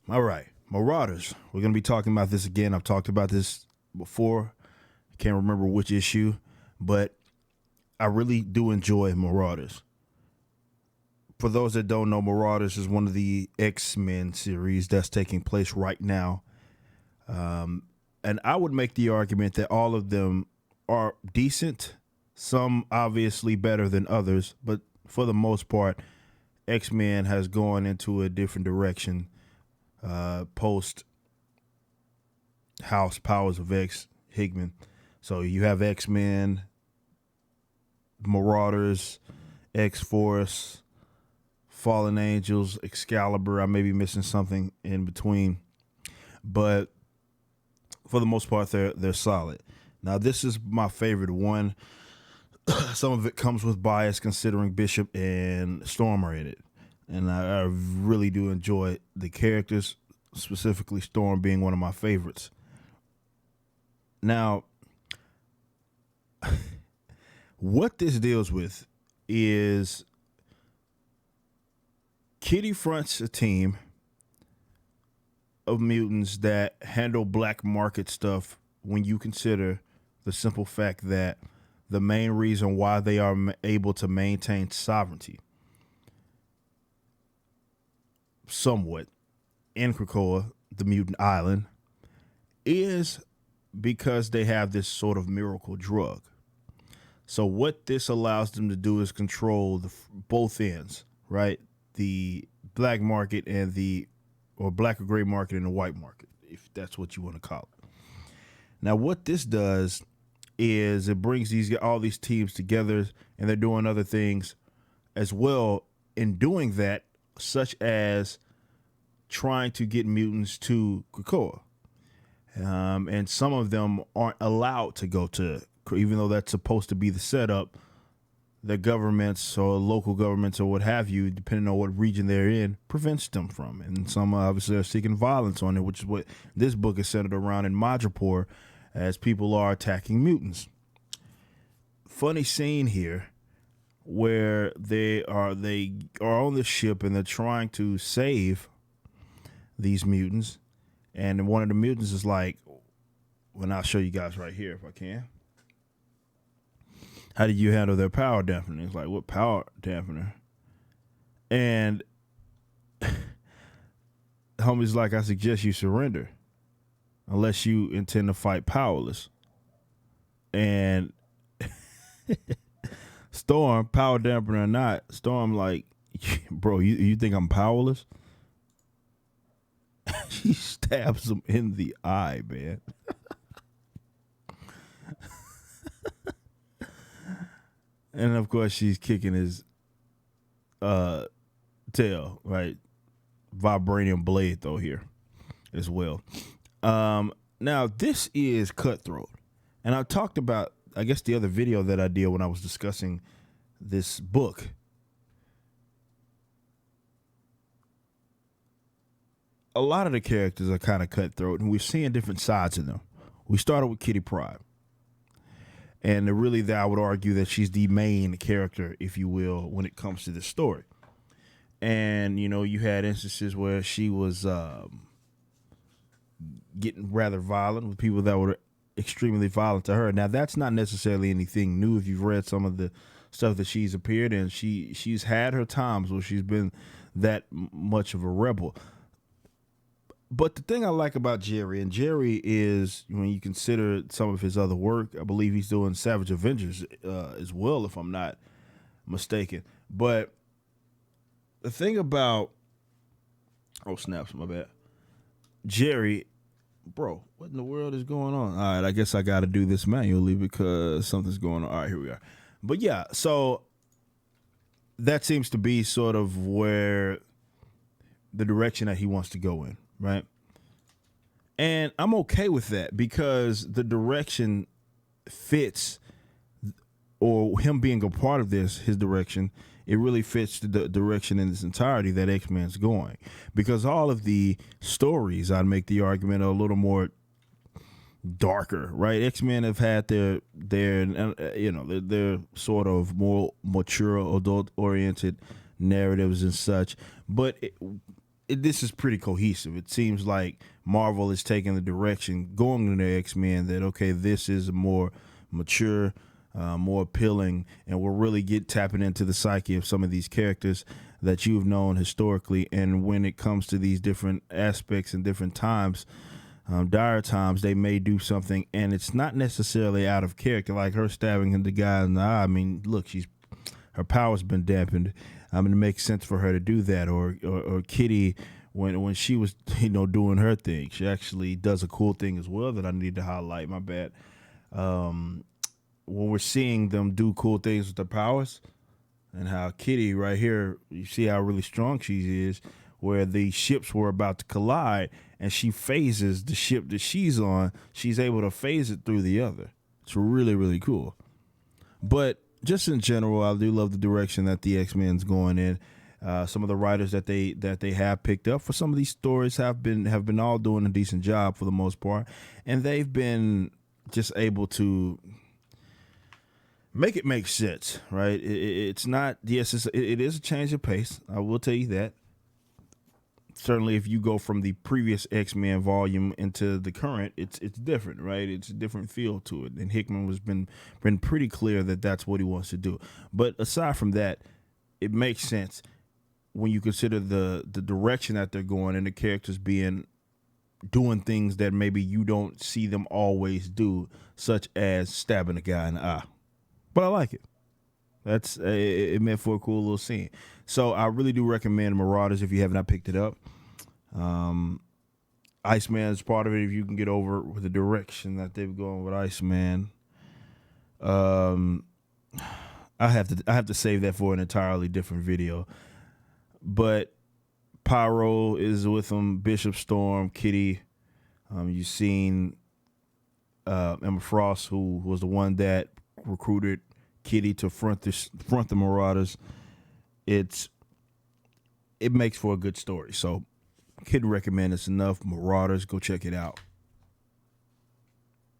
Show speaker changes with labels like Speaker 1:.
Speaker 1: All right, Marauders. We're going to be talking about this again. I've talked about this before. I can't remember which issue, but I really do enjoy Marauders. For those that don't know, Marauders is one of the X-Men series that's taking place right now. And I would make the argument that all of them are decent, some obviously better than others, but for the most part, X-Men has gone into a different direction post House Powers of X Hickman. So you have X-Men, Marauders, X-Force, Fallen Angels, Excalibur. I may be missing something in between, but for the most part, they're solid. Now, this is my favorite one. Some of it comes with bias, considering Bishop and Storm are in it, and I really do enjoy the characters, specifically Storm being one of my favorites. Now, what this deals with is Kitty fronts a team of mutants that handle black market stuff when you consider the simple fact that the main reason why they are able to maintain sovereignty somewhat in Krakoa, the mutant island, is because they have this sort of miracle drug. So what this allows them to do is control both ends, right? The black market and or black or gray market and the white market, if that's what you want to call it. Now, what this does is it brings all these teams together, and they're doing other things as well in doing that, such as trying to get mutants to Krakoa. And some of them aren't allowed to go to, even though that's supposed to be the setup. The governments or local governments or what have you, depending on what region they're in, prevents them from. And some obviously are seeking violence on it, which is what this book is centered around in Madripoor, as people are attacking mutants. Funny scene here where they are on the ship and they're trying to save these mutants. And one of the mutants is like, well, I'll show you guys right here if I can. How do you handle their power dampening? It's like, what power dampener? And homie's like, I suggest you surrender unless you intend to fight powerless. And Storm, power dampener or not, Storm like, bro, you think I'm powerless? She stabs him in the eye, man. And of course, she's kicking his tail, right? Vibranium blade, though, here as well. Now, this is Cutthroat. And I talked about, I guess, the other video that I did when I was discussing this book. A lot of the characters are kind of cutthroat, and we're seeing different sides of them. We started with Kitty Pryde. And really, I would argue that she's the main character, if you will, when it comes to this story. And, you know, you had instances where she was getting rather violent with people that were extremely violent to her. Now, that's not necessarily anything new if you've read some of the stuff that she's appeared in. She's had her times where she's been that much of a rebel. But the thing I like about Jerry, and Jerry is, when you consider some of his other work, I believe he's doing Savage Avengers as well, if I'm not mistaken. But the thing about, oh, snaps, my bad. Jerry, bro, what in the world is going on? All right, I guess I got to do this manually because something's going on. All right, here we are. But yeah, so that seems to be sort of where the direction that he wants to go in. Right. And I'm okay with that because the direction fits, or him being a part of this, his direction, it really fits the direction in its entirety that X-Men's going. Because all of the stories, I'd make the argument, are a little more darker, right? X-Men have had their sort of more mature, adult-oriented narratives and such. But this is pretty cohesive. It seems like Marvel is taking the direction going into X-Men that, okay, this is a more mature, more appealing, and we'll really get tapping into the psyche of some of these characters that you've known historically. And when it comes to these different aspects and different times, dire times, they may do something, and it's not necessarily out of character, like her stabbing the guy in the eye. I mean, look, her power's been dampened. I mean, it makes sense for her to do that. Or Kitty, when she was, doing her thing, she actually does a cool thing as well that I need to highlight. My bad. When we're seeing them do cool things with their powers, and how Kitty right here, you see how really strong she is, where the ships were about to collide, and she phases the ship that she's on. She's able to phase it through the other. It's really, really cool. But just in general, I do love the direction that the X-Men's going in. Some of the writers that they have picked up for some of these stories have been all doing a decent job for the most part, and they've been just able to make it make sense, right? It's not, yes, it is a change of pace. I will tell you that. Certainly, if you go from the previous X-Men volume into the current, it's different, right? It's a different feel to it. And Hickman was been pretty clear that that's what he wants to do. But aside from that, it makes sense when you consider the direction that they're going and the characters doing things that maybe you don't see them always do, such as stabbing a guy in the eye. But I like it. That's it meant for a cool little scene. So I really do recommend Marauders if you have not picked it up. Iceman is part of it if you can get over with the direction that they've gone with Iceman. I have to save that for an entirely different video. But Pyro is with them, Bishop Storm, Kitty. You've seen Emma Frost, who was the one that recruited Kitty to front the Marauders. It makes for a good story. So, couldn't recommend it's enough. Marauders, go check it out.